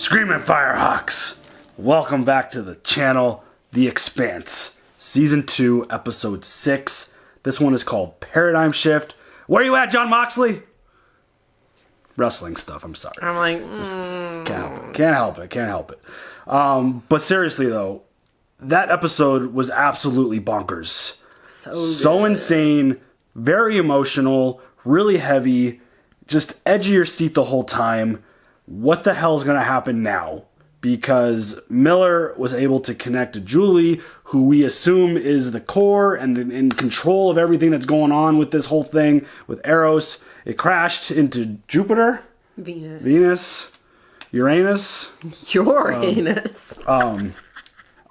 Screaming Firehawks! Welcome back to the channel, The Expanse, Season 2, Episode 6. This one is called Paradigm Shift. Where you at, John Moxley? Wrestling stuff, I'm sorry. I'm like, Can't help it. But seriously, though, that episode was absolutely bonkers. So insane, very emotional, really heavy, just edge of your seat the whole time. What the hell's going to happen now? Because Miller was able to connect to Julie, who we assume is the core and in control of everything that's going on with this whole thing with Eros. It crashed into Jupiter, Venus, Uranus. Uranus.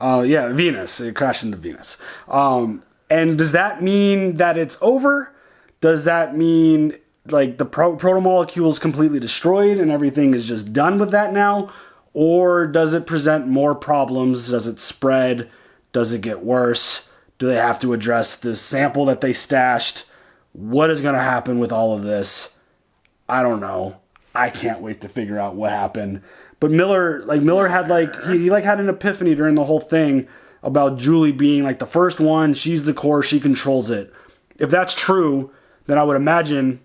Venus. It crashed into Venus. And does that mean that it's over? Does that mean like the proto-molecule is completely destroyed and everything is just done with that now? Or does it present more problems? Does it spread? Does it get worse? Do they have to address this sample that they stashed? What is going to happen with all of this? I don't know. I can't wait to figure out what happened. But Miller had he had an epiphany during the whole thing about Julie being like the first one. She's the core. She controls it. If that's true, then I would imagine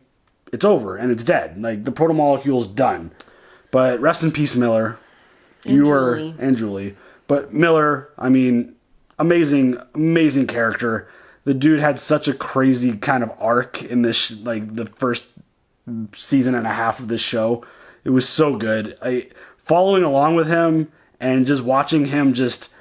it's over and it's dead. Like the proto-molecule's done. But rest in peace, Miller. And Julie. But Miller, I mean, amazing character. The dude had such a crazy kind of arc in this, the first season and a half of this show. It was so good. Following along with him and just watching him just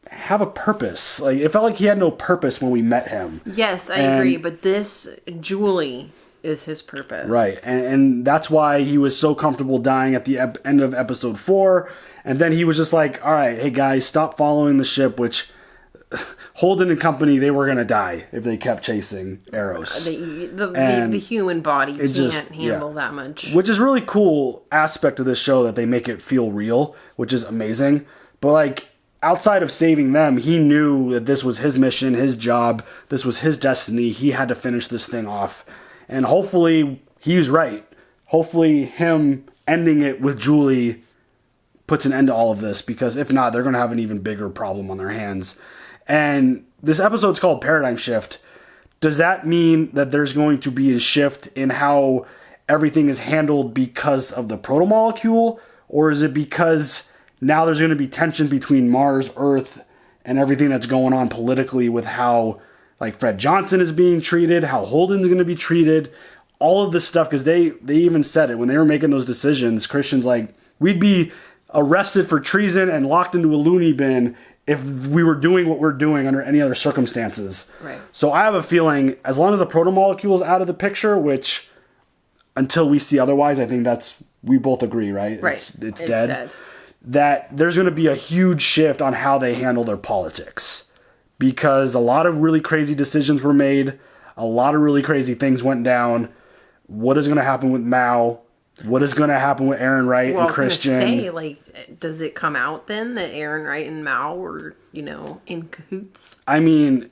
have a purpose. Like, it felt like he had no purpose when we met him. Yes, I agree. But this Julie is his purpose. Right. And that's why he was so comfortable dying at the end of episode 4. And then he was just like, all right, hey guys, stop following the ship, which Holden and company, they were going to die if they kept chasing Eros. The human body can't handle that much. Which is really cool aspect of this show, that they make it feel real, which is amazing. But outside of saving them, he knew that this was his mission, his job. This was his destiny. He had to finish this thing off. And hopefully he was right. Hopefully him ending it with Julie puts an end to all of this, because if not, they're going to have an even bigger problem on their hands. And this episode's called Paradigm Shift. Does that mean that there's going to be a shift in how everything is handled because of the proto-molecule? Or is it because now there's going to be tension between Mars, Earth, and everything that's going on politically with how Fred Johnson is being treated, how Holden's going to be treated, all of this stuff? Because they even said it when they were making those decisions. Christian's like, we'd be arrested for treason and locked into a loony bin if we were doing what we're doing under any other circumstances. Right. So I have a feeling, as long as the proto-molecule is out of the picture, which until we see otherwise, I think we both agree, right? Right. It's dead. That there's going to be a huge shift on how they handle their politics. Because a lot of really crazy decisions were made. A lot of really crazy things went down. What is going to happen with Mao? What is going to happen with Aaron Wright and Chrisjen? I was going to say, does it come out then that Aaron Wright and Mao were, in cahoots? I mean,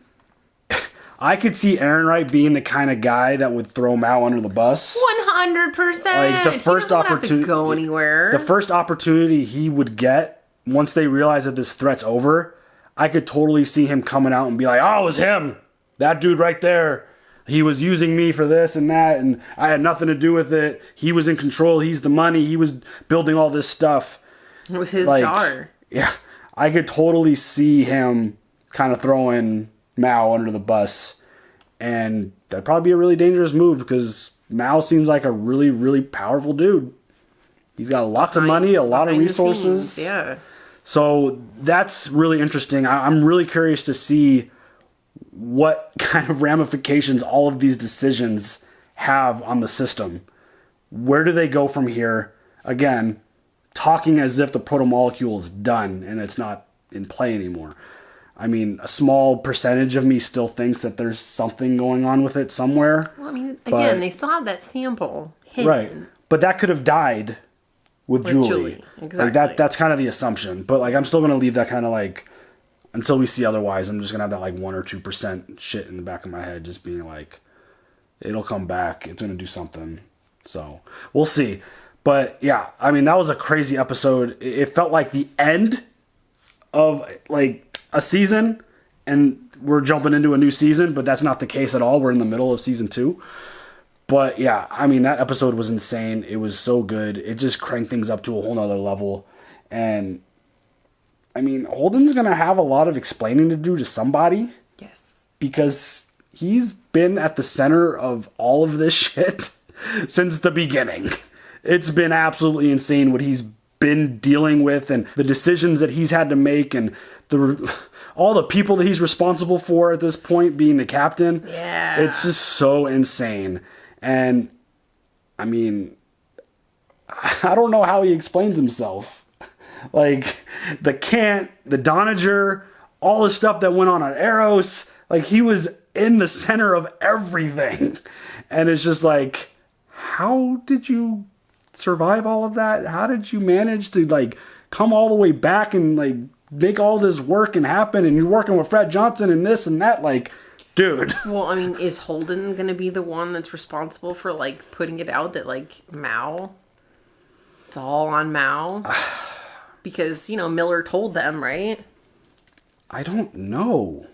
I could see Aaron Wright being the kind of guy that would throw Mao under the bus. 100%. The first opportunity, have to go anywhere. The first opportunity he would get once they realize that this threat's over, I could totally see him coming out and be like, oh, it was him. That dude right there. He was using me for this and that, and I had nothing to do with it. He was in control. He's the money. He was building all this stuff. It was his daughter. Yeah. I could totally see him kind of throwing Mao under the bus. And that'd probably be a really dangerous move, because Mao seems like a really, really powerful dude. He's got lots of money, a lot of resources. Scenes, yeah. So that's really interesting. I'm really curious to see what kind of ramifications all of these decisions have on the system. Where do they go from here? Again, talking as if the proto-molecule is done and it's not in play anymore. I mean, a small percentage of me still thinks that there's something going on with it somewhere. Well, I mean, again, they still have that sample hidden. Right. But that could have died with Julie. Exactly. That's kind of the assumption. But I'm still going to leave that kind of until we see otherwise. I'm just going to have that 1 or 2% shit in the back of my head, just being it'll come back. It's going to do something. So we'll see. But yeah, I mean, that was a crazy episode. It felt like the end of like a season, and we're jumping into a new season, but that's not the case at all. We're in the middle of season 2. But yeah, I mean, that episode was insane. It was so good. It just cranked things up to a whole nother level. And I mean, Holden's going to have a lot of explaining to do to somebody. Yes. Because he's been at the center of all of this shit since the beginning. It's been absolutely insane what he's been dealing with and the decisions that he's had to make and all the people that he's responsible for at this point, being the captain. Yeah. It's just so insane. And I mean, I don't know how he explains himself. Like the Cant, the Donager, all the stuff that went on at Eros, like he was in the center of everything. And it's just like, how did you survive all of that? How did you manage to like come all the way back and like make all this work and happen? And you're working with Fred Johnson and this and that, like, dude. Well, I mean, is Holden gonna be the one that's responsible for like putting it out that like Mao? It's all on Mao. Because, you know, Miller told them, right? I don't know.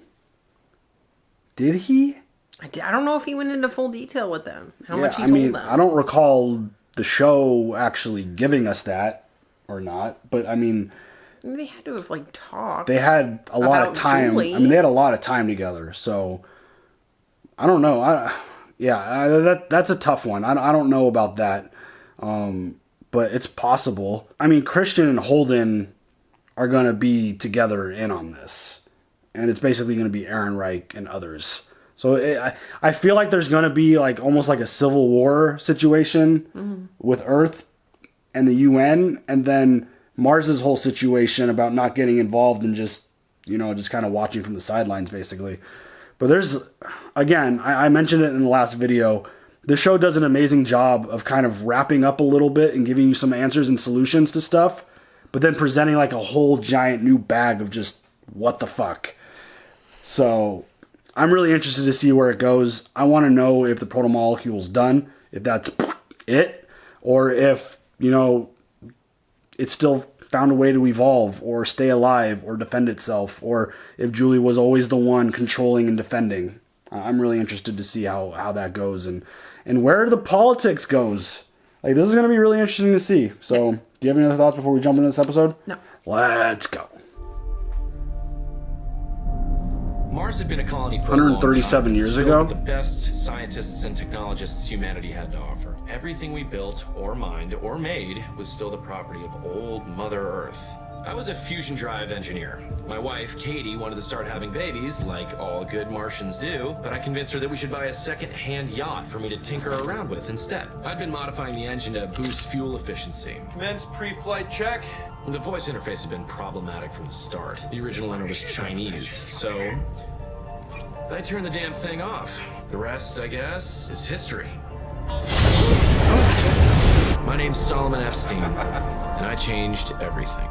Did he? I don't know if he went into full detail with them. How much he told them. I don't recall the show actually giving us that or not. But, I mean... They had to have, like, talked. They had a lot of time. Julie. I mean, they had a lot of time together. So, I don't know. That's a tough one. I don't know about that. But it's possible. I mean, Chrisjen and Holden are going to be together in on this. And it's basically going to be Aaron Reich and others. So I feel like there's going to be like almost like a civil war situation with Earth and the UN. And then Mars's whole situation about not getting involved and just, you know, just kind of watching from the sidelines basically. But there's, again, I mentioned it in the last video. The show does an amazing job of kind of wrapping up a little bit and giving you some answers and solutions to stuff, but then presenting like a whole giant new bag of just what the fuck. So I'm really interested to see where it goes. I want to know if the proto-molecule's done, if that's it, or if, you know, it's still found a way to evolve or stay alive or defend itself, or if Julie was always the one controlling and defending. I'm really interested to see how that goes and where the politics goes. Like, this is going to be really interesting to see. So, do you have any other thoughts before we jump into this episode? No. Let's go. Mars had been a colony for 137 years ago. The best scientists and technologists humanity had to offer. Everything we built or mined or made was still the property of old Mother Earth. I was a fusion drive engineer. My wife, Katie, wanted to start having babies, like all good Martians do, but I convinced her that we should buy a second-hand yacht for me to tinker around with instead. I'd been modifying the engine to boost fuel efficiency. Commence pre-flight check. The voice interface had been problematic from the start. The original owner was Chinese, so I turned the damn thing off. The rest, I guess, is history. My name's Solomon Epstein, and I changed everything.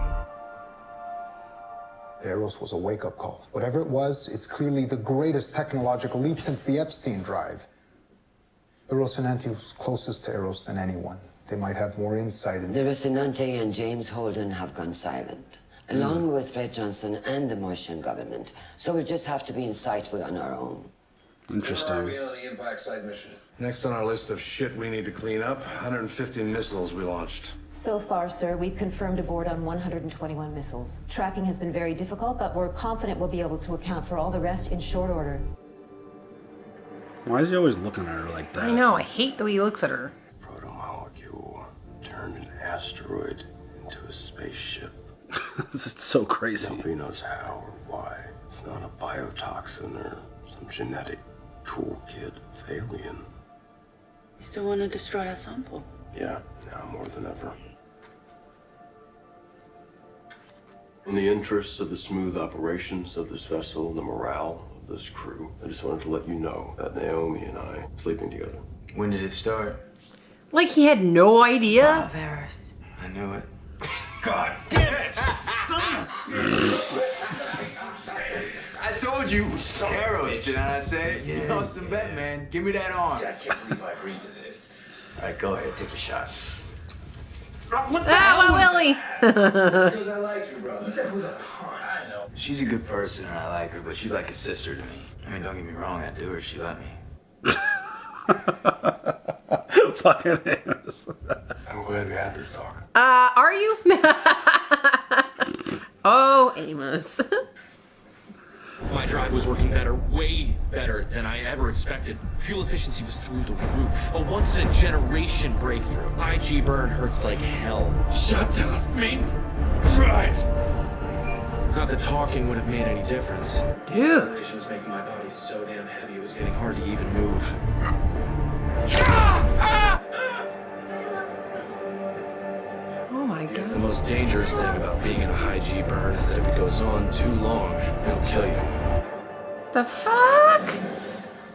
Eros was a wake-up call. Whatever it was, it's clearly the greatest technological leap since the Epstein drive. The Rocinante was closest to Eros than anyone. They might have more insight into... The Rocinante and James Holden have gone silent, along with Fred Johnson and the Martian government. So we'll just have to be insightful on our own. Interesting. Where are we on the impact site mission? Next on our list of shit we need to clean up, 150 missiles we launched. So far, sir, we've confirmed aboard on 121 missiles. Tracking has been very difficult, but we're confident we'll be able to account for all the rest in short order. Why is he always looking at her like that? I know, I hate the way he looks at her. Proto-molecule turned an asteroid into a spaceship. This is so crazy. Nobody knows how or why. It's not a biotoxin or some genetic toolkit. It's alien. You still want to destroy our sample? Yeah, now more than ever. In the interests of the smooth operations of this vessel and the morale of this crew, I just wanted to let you know that Naomi and I are sleeping together. When did it start? Like he had no idea? Oh, Eros. I knew it. God damn it! I told you, Eros, did I say? Yeah, you lost some bet, man. Give me that arm. I can't believe I agreed to this. All right, go ahead, take a shot. What the Willie? Because I like you, brother. He said it was a punch. I know. She's a good person and I like her, but she's like a sister to me. I mean, don't get me wrong, I'd do her if she let me. Fucking Amos. I'm glad we had this talk. Are you? Oh, Amos. My drive was working better, way better than I ever expected. Fuel efficiency was through the roof. A once-in-a-generation breakthrough. High G burn hurts like hell. Shut down. Main drive. Not that talking would have made any difference. Dude. Acceleration was making my body so damn heavy it was getting hard to even move. Oh my Because the god. most dangerous thing about being in a high G burn is that if it goes on too long, it'll kill you. The fuck?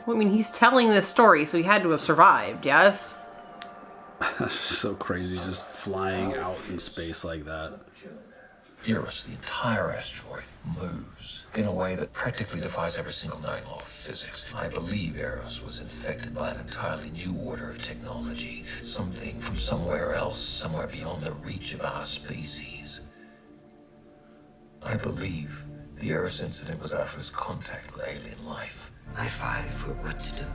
Well, I mean, he's telling this story, so he had to have survived, yes? That's so crazy, just flying out in space like that. Eros, the entire asteroid, moves in a way that practically defies every single known law of physics. I believe Eros was infected by an entirely new order of technology, something from somewhere else, somewhere beyond the reach of our species. I believe the Eros incident was our first contact with alien life. I file for what to do.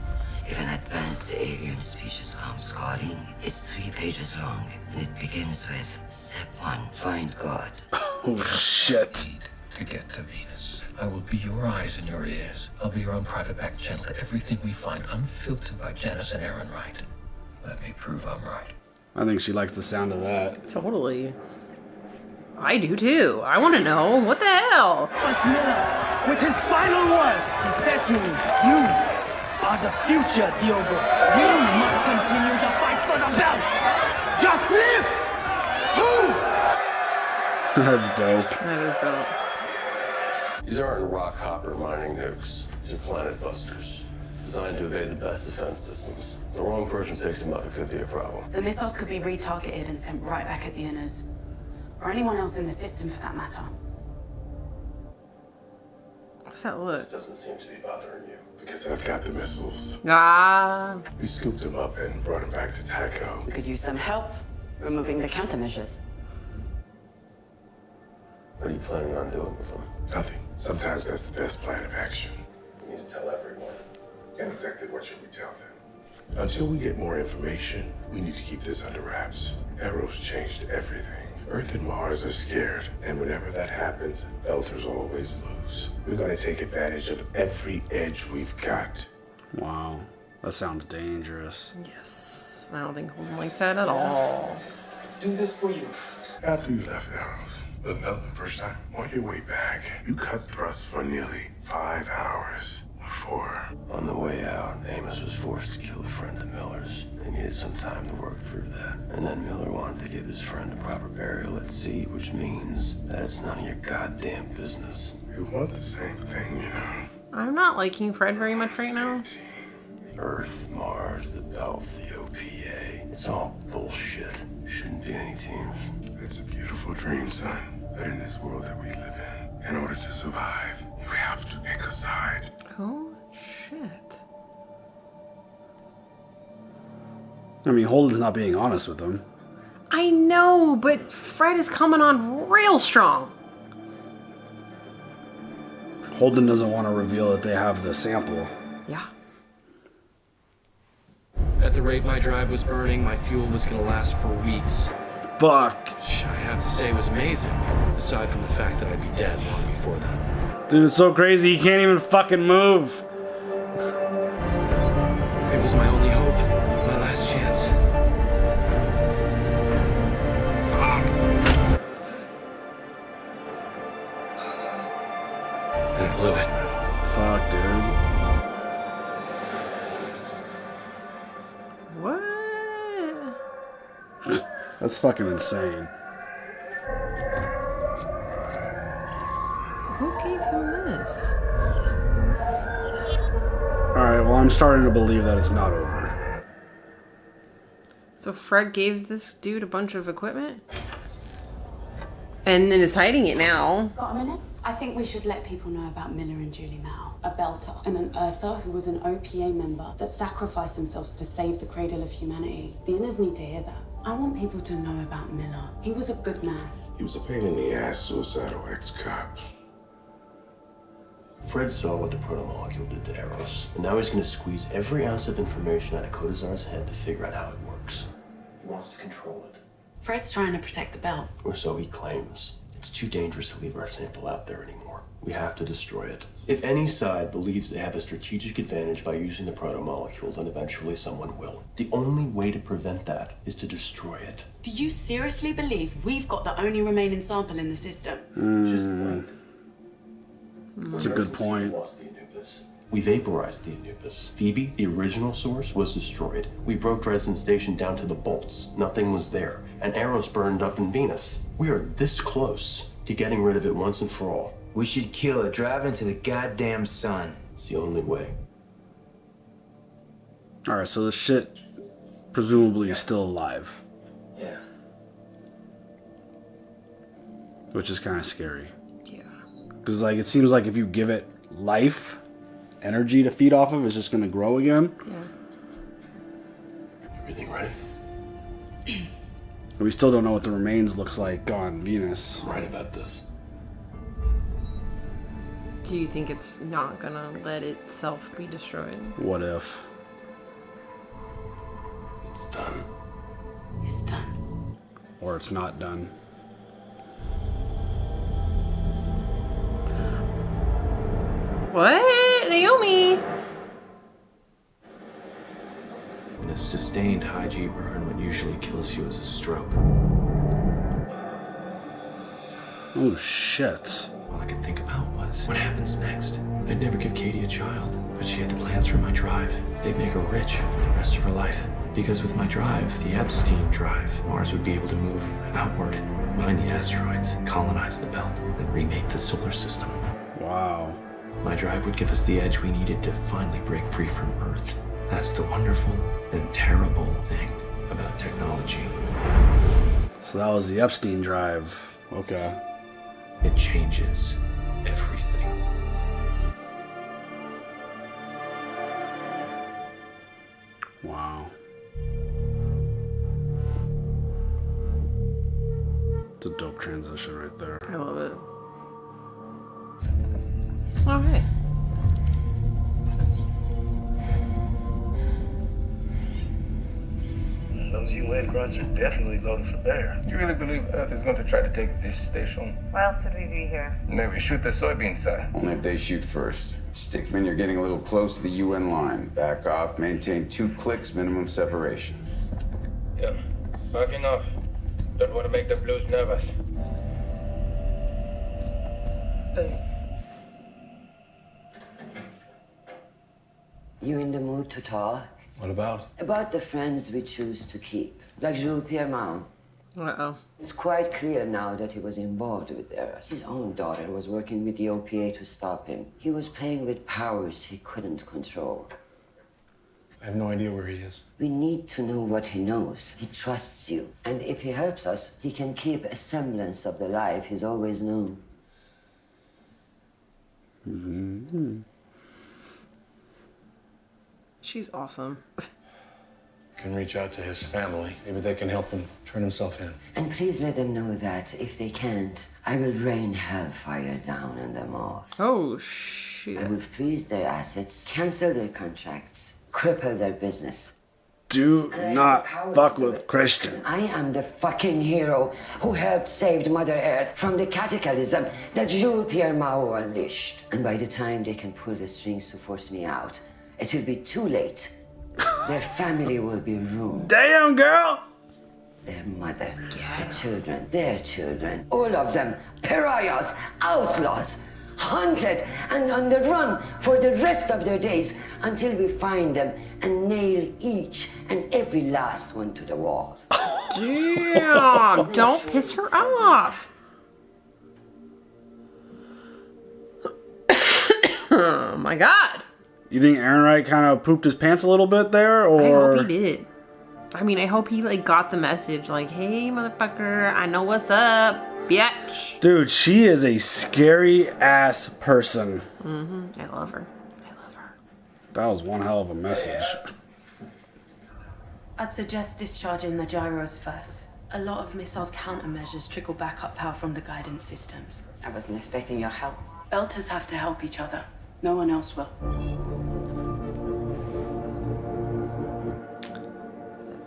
If an advanced alien species comes calling, it's 3 pages long, and it begins with step 1, find God. Oh shit. To get to Venus, I will be your eyes and your ears. I'll be your own private back channel to everything we find, unfiltered by Janice and Aaron Wright. Let me prove I'm right. I think she likes the sound of that. Totally. I do too. I want to know. What the hell? Boss Miller, with his final words, he said to me, "You are the future, Diogo. You must continue to fight for the belt. Just live." That's dope. That is dope. These aren't rock hopper mining nukes. These are planet busters, designed to evade the best defense systems. If the wrong person picks them up, it could be a problem. The missiles could be retargeted and sent right back at the inners. Or anyone else in the system for that matter. What's that look? This doesn't seem to be bothering you. Because I've got the missiles. Ah. We scooped them up and brought them back to Tycho. We could use some help removing the countermeasures. What are you planning on doing with them? Nothing. Sometimes that's the best plan of action. We need to tell everyone. And exactly what should we tell them? Until we get more information, we need to keep this under wraps. Eros changed everything. Earth and Mars are scared, and whenever that happens, Belters always lose. We're gonna take advantage of every edge we've got. Wow. That sounds dangerous. Yes. I don't think Holden likes that at all. Do this for you. After you left Eros, another first time, on your way back, you cut thrust for nearly 5 hours. What for? On the way out, Amos was forced to kill a friend of Miller's. They needed some time to work through that. And then Miller wanted to give his friend a proper burial at sea, which means that it's none of your goddamn business. You want the same thing, you know. I'm not liking Fred very much right now. Earth, Mars, the Belt, the OPA. It's all bullshit. Shouldn't be any teams. It's a beautiful dream, son. But in this world that we live in order to survive, you have to pick a side. Oh, shit. I mean, Holden's not being honest with him. I know, but Fred is coming on real strong. Holden doesn't want to reveal that they have the sample. Yeah. At the rate my drive was burning, my fuel was gonna last for weeks. Fuck. Which I have to say was amazing, aside from the fact that I'd be dead long before then. Dude, it's so crazy, he can't even fucking move. It was my only hope, my last chance. And I blew it. Fuck, dude. What? That's fucking insane. Who gave him this? Alright, well, I'm starting to believe that it's not over. So Fred gave this dude a bunch of equipment? And then is hiding it now. Got a minute? I think we should let people know about Miller and Julie Mao, a Belter and an Earther who was an OPA member that sacrificed themselves to save the cradle of humanity. The inners need to hear that. I want people to know about Miller. He was a good man. He was a pain in the ass, suicidal ex-cop. Fred saw what the protomolecule did to Eros, and now he's going to squeeze every ounce of information out of Kodazar's head to figure out how it works. He wants to control it. Fred's trying to protect the belt. Or so he claims. It's too dangerous to leave our sample out there anymore. We have to destroy it. If any side believes they have a strategic advantage by using the protomolecules, then eventually someone will. The only way to prevent that is to destroy it. Do you seriously believe we've got the only remaining sample in the system? That's a good point. We vaporized the Anubis. Phoebe, the original source, was destroyed. We broke Dresden Station down to the bolts. Nothing was there. And Eros burned up in Venus. We are this close to getting rid of it once and for all. We should kill it, drive into the goddamn sun. It's the only way. Alright, so this shit presumably is still alive. Yeah. Which is kind of scary. Yeah. Because, like, it seems like if you give it life, energy to feed off of, it's just going to grow again. Yeah. Everything ready? We still don't know what the remains looks like on Venus. I'm right about this. Do you think it's not gonna let itself be destroyed? What if? It's done. It's done. Or it's not done. What? Naomi! When a sustained high G burn, what usually kills you is a stroke. Oh shit. All I could think about was, what happens next? I'd never give Katie a child, but she had the plans for my drive. They'd make her rich for the rest of her life. Because with my drive, the Epstein drive, Mars would be able to move outward, mine the asteroids, colonize the belt, and remake the solar system. Wow. My drive would give us the edge we needed to finally break free from Earth. That's the wonderful and terrible thing about technology. So that was the Epstein drive. Okay. It changes everything. Wow. It's a dope transition right there. I love it. Alright. Those UN grunts are definitely loaded for bear. You really believe Earth is going to try to take this station? Why else would we be here? Maybe shoot the soybean side. Only if they shoot first. Stickman, you're getting a little close to the UN line. Back off, maintain 2 clicks minimum separation. Yeah, backing off. Don't want to make the Blues nervous. You in the mood to talk? What about? About the friends we choose to keep. Like Jules Pierre Mao. Uh-oh. It's quite clear now that he was involved with Eros. His own daughter was working with the OPA to stop him. He was playing with powers he couldn't control. I have no idea where he is. We need to know what he knows. He trusts you. And if he helps us, he can keep a semblance of the life he's always known. Mm-hmm. She's awesome. Can reach out to his family. Maybe they can help him turn himself in. And please let them know that if they can't, I will rain hellfire down on them all. Oh, shit. I will freeze their assets, cancel their contracts, cripple their business. Do not fuck with Chrisjen. I am the fucking hero who helped save Mother Earth from the cataclysm that Jules Pierre Mao unleashed. And by the time they can pull the strings to force me out, it will be too late. Their family will be ruined. Damn, girl! Their mother, their children, all of them pariahs, outlaws, hunted and on the run for the rest of their days until we find them and nail each and every last one to the wall. Damn! Don't piss her off. Oh my god. You think Aaron Wright kind of pooped his pants a little bit there, or? I hope he did. I mean, I hope he like got the message, like, "Hey, motherfucker, I know what's up, bitch." Dude, she is a scary ass person. Mm-hmm. I love her. That was one hell of a message. I'd suggest discharging the gyros first. A lot of missiles countermeasures trickle backup power from the guidance systems. I wasn't expecting your help. Belters have to help each other. No one else will.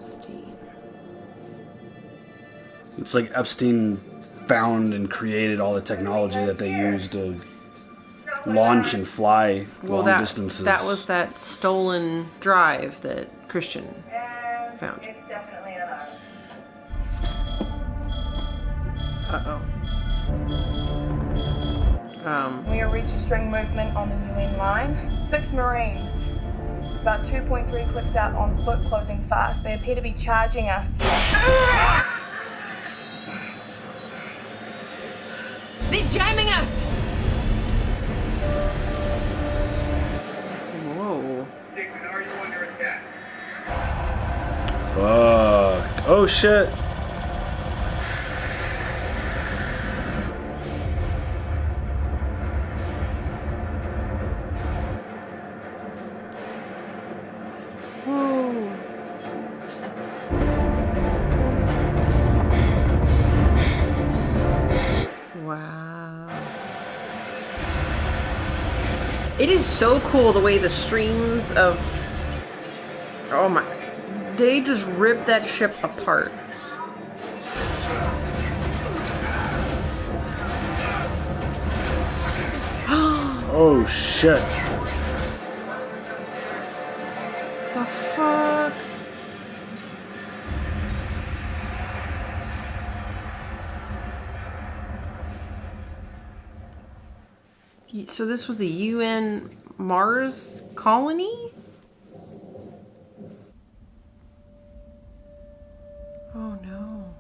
Epstein. It's like Epstein found and created all the technology that they used to launch and fly long distances. That was that stolen drive that Chrisjen found. It's definitely an arm. We are registering movement on the UN line. 6 Marines, about 2.3 clicks out on foot, closing fast. They appear to be charging us. They're jamming us! Whoa. Stickman, are you under attack? Fuck. Oh shit. Wow. It is so cool the way the streams of... Oh my... They just ripped that ship apart. Oh shit. The fuck? So this was the UN Mars colony? Oh no.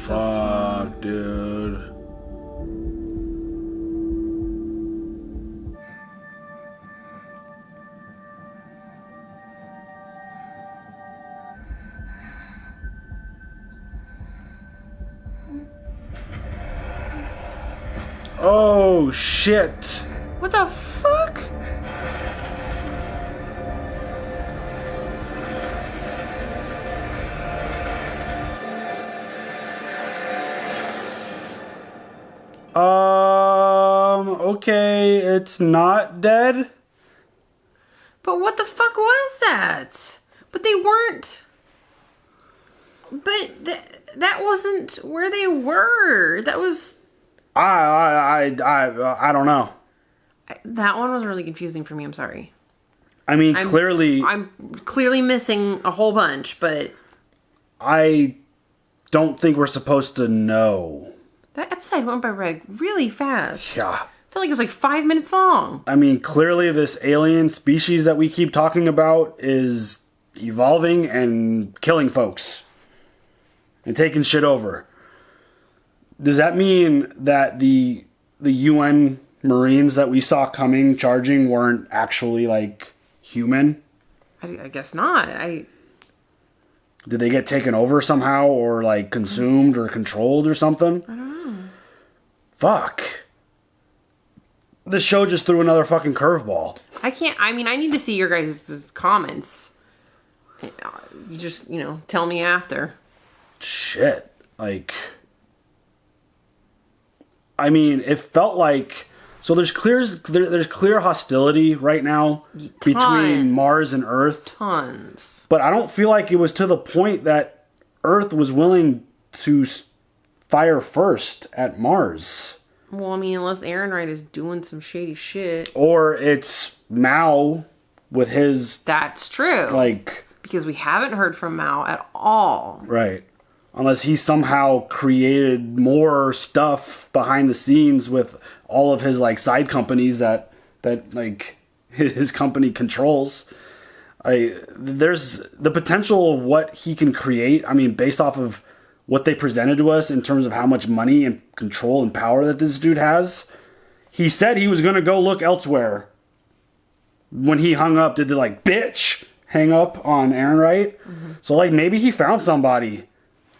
Fuck, dude. Oh shit. What the fuck? Okay, it's not dead. But what the fuck was that? But they weren't. But that wasn't where they were. That was. I don't know. That one was really confusing for me. I'm sorry. I mean, clearly, I'm clearly missing a whole bunch, but I don't think we're supposed to know. that episode went by really fast. Yeah. I feel like it was like 5 minutes long. I mean, clearly this alien species that we keep talking about is evolving and killing folks. And taking shit over. Does that mean that the UN Marines that we saw coming, charging, weren't actually, like, human? I guess not. Did they get taken over somehow, or, like, consumed or controlled or something? I don't know. Fuck. This show just threw another fucking curveball. I need to see your guys' comments. You just, tell me after. Shit. Like... I mean, it felt like... So there's clear hostility right now between Mars and Earth. Tons. But I don't feel like it was to the point that Earth was willing to fire first at Mars. Well, I mean, unless Ehrenreich is doing some shady shit. Or it's Mao with his... That's true. Like... Because we haven't heard from Mao at all. Right. Unless he somehow created more stuff behind the scenes with all of his, like, side companies that like, his company controls. There's the potential of what he can create. I mean, based off of what they presented to us in terms of how much money and control and power that this dude has. He said he was going to go look elsewhere. When he hung up, did the, like, bitch hang up on Ehrenreich? Mm-hmm. So, like, maybe he found somebody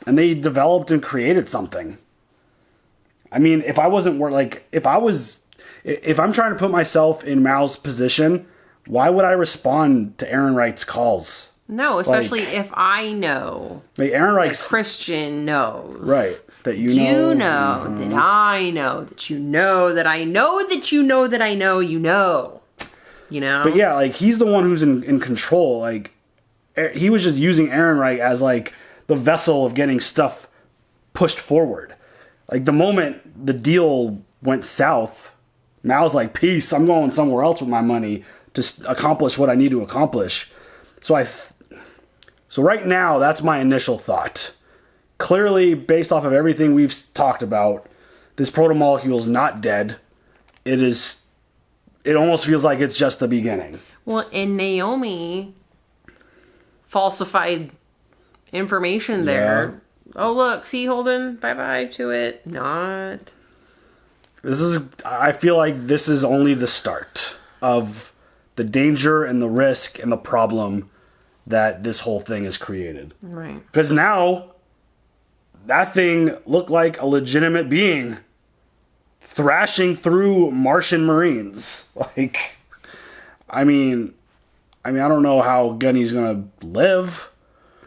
and they developed and created something. I mean, if I wasn't like, if I'm trying to put myself in Mao's position, why would I respond to Aaron Wright's calls? No, especially if I know. Like Aaron Wright's, that Chrisjen knows. Right. That you know. You know that I know that you know that I know that you know that I know you know. You know? But yeah, like he's the one who's in control. Like he was just using Aaron Wright as like the vessel of getting stuff pushed forward. Like the moment the deal went south, Mao's like, peace, I'm going somewhere else with my money to accomplish what I need to accomplish. So right now, that's my initial thought. Clearly, based off of everything we've talked about, this protomolecule is not dead. It almost feels like it's just the beginning. Well, and Naomi falsified information there. Yeah. Oh, look, see, Holden, bye-bye to it. Not. I feel like this is only the start of the danger and the risk and the problem that this whole thing has created. Right. Because now, that thing looked like a legitimate being thrashing through Martian Marines. Like, I mean, I don't know how Gunny's gonna live.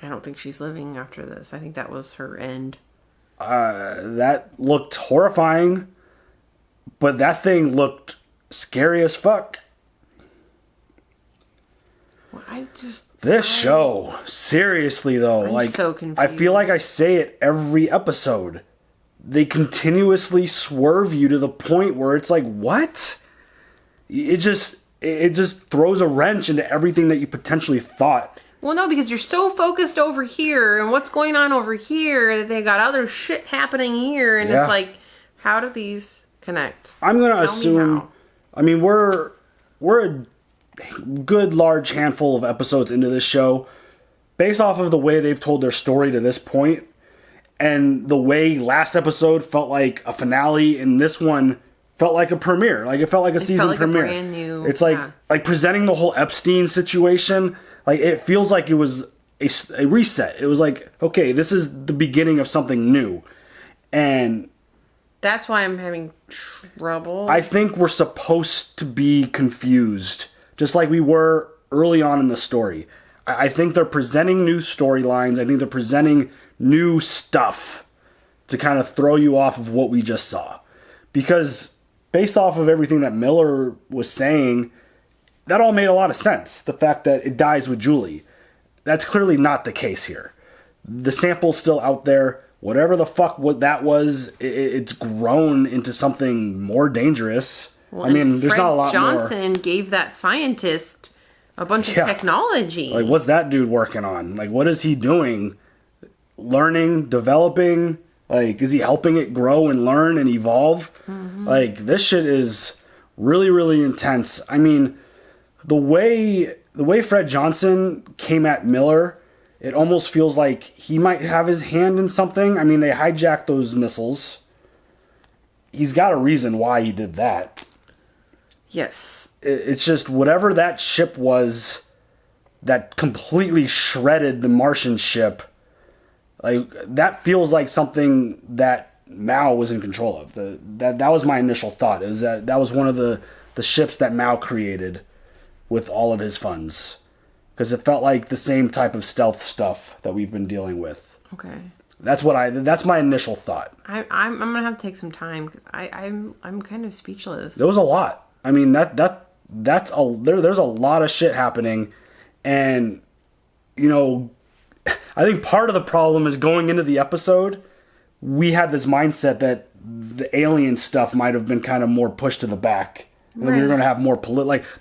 I don't think she's living after this. I think that was her end. That looked horrifying, but that thing looked scary as fuck. Well, This show, seriously though, I'm like so confused. I feel like I say it every episode. They continuously swerve you to the point where it's like, what? It just throws a wrench into everything that you potentially thought. Well, no, because you're so focused over here and what's going on over here that they got other shit happening here, and it's like, how do these connect? I'm gonna assume. I mean, we're a good large handful of episodes into this show, based off of the way they've told their story to this point, and the way last episode felt like a finale, and this one felt like a premiere. Like it felt like a season premiere. Brand new, it's like presenting the whole Epstein situation. Like it feels like it was a reset. It was like, okay, this is the beginning of something new, and that's why I'm having trouble. I think we're supposed to be confused, just like we were early on in the story. I think they're presenting new storylines. I think they're presenting new stuff to kind of throw you off of what we just saw. Because based off of everything that Miller was saying, that all made a lot of sense. The fact that it dies with Julie. That's clearly not the case here. The sample's still out there. Whatever the fuck what that was, it's grown into something more dangerous. Well, I mean, there's not a lot more. Johnson gave that scientist a bunch of technology. Like, what's that dude working on? Like, what is he doing? Learning, developing? Like, is he helping it grow and learn and evolve? Mm-hmm. Like, this shit is really, really intense. I mean, the way Fred Johnson came at Miller, it almost feels like he might have his hand in something. I mean, they hijacked those missiles. He's got a reason why he did that. Yes. It's just whatever that ship was that completely shredded the Martian ship, like that feels like something that Mao was in control of. That was my initial thought, is that was one of the ships that Mao created with all of his funds. Because it felt like the same type of stealth stuff that we've been dealing with. Okay. That's my initial thought. I'm gonna have to take some time because I'm kind of speechless. There was a lot. I mean there's a lot of shit happening, and you know, I think part of the problem is going into the episode, we had this mindset that the alien stuff might have been kind of more pushed to the back, and then we were going to have more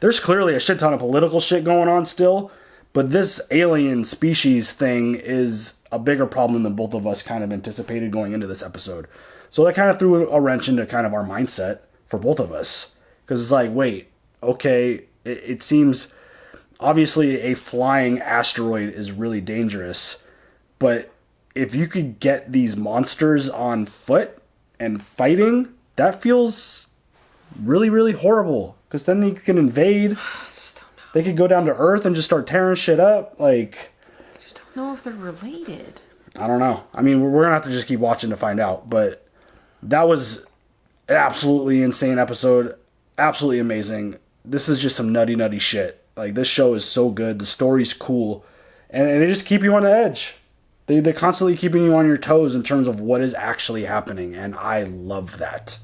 there's clearly a shit ton of political shit going on still. But this alien species thing is a bigger problem than both of us kind of anticipated going into this episode. So that kind of threw a wrench into kind of our mindset for both of us. Because it's like, wait, okay, it seems obviously a flying asteroid is really dangerous. But if you could get these monsters on foot and fighting, that feels really, really horrible. Because then they can invade. They could go down to Earth and just start tearing shit up. Like, I just don't know if they're related. I don't know. I mean, we're gonna have to just keep watching to find out. But that was an absolutely insane episode. Absolutely amazing. This is just some nutty shit. Like, this show is so good. The story's cool. And they just keep you on the edge. They're constantly keeping you on your toes in terms of what is actually happening. And I love that.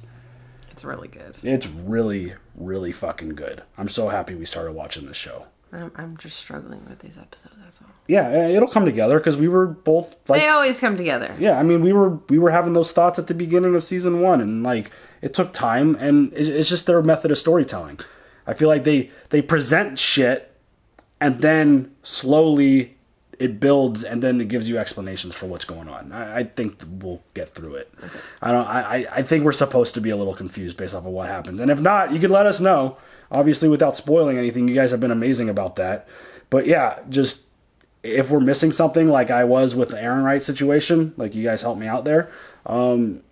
It's really good. It's really, really fucking good. I'm so happy we started watching this show. I'm just struggling with these episodes, that's all. Yeah, it'll come together because we were both like... They always come together. Yeah, I mean, we were having those thoughts at the beginning of season 1, and like, it took time, and it's just their method of storytelling. I feel like they present shit, and then slowly it builds, and then it gives you explanations for what's going on. I think we'll get through it. Okay. I think we're supposed to be a little confused based off of what happens, and if not, you could let us know. Obviously, without spoiling anything, you guys have been amazing about that. But yeah, just if we're missing something like I was with the Aaron Wright situation, like you guys helped me out there,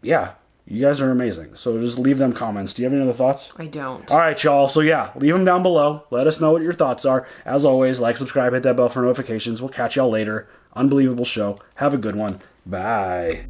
yeah, you guys are amazing. So just leave them comments. Do you have any other thoughts? I don't. All right, y'all. So yeah, leave them down below. Let us know what your thoughts are. As always, like, subscribe, hit that bell for notifications. We'll catch y'all later. Unbelievable show. Have a good one. Bye.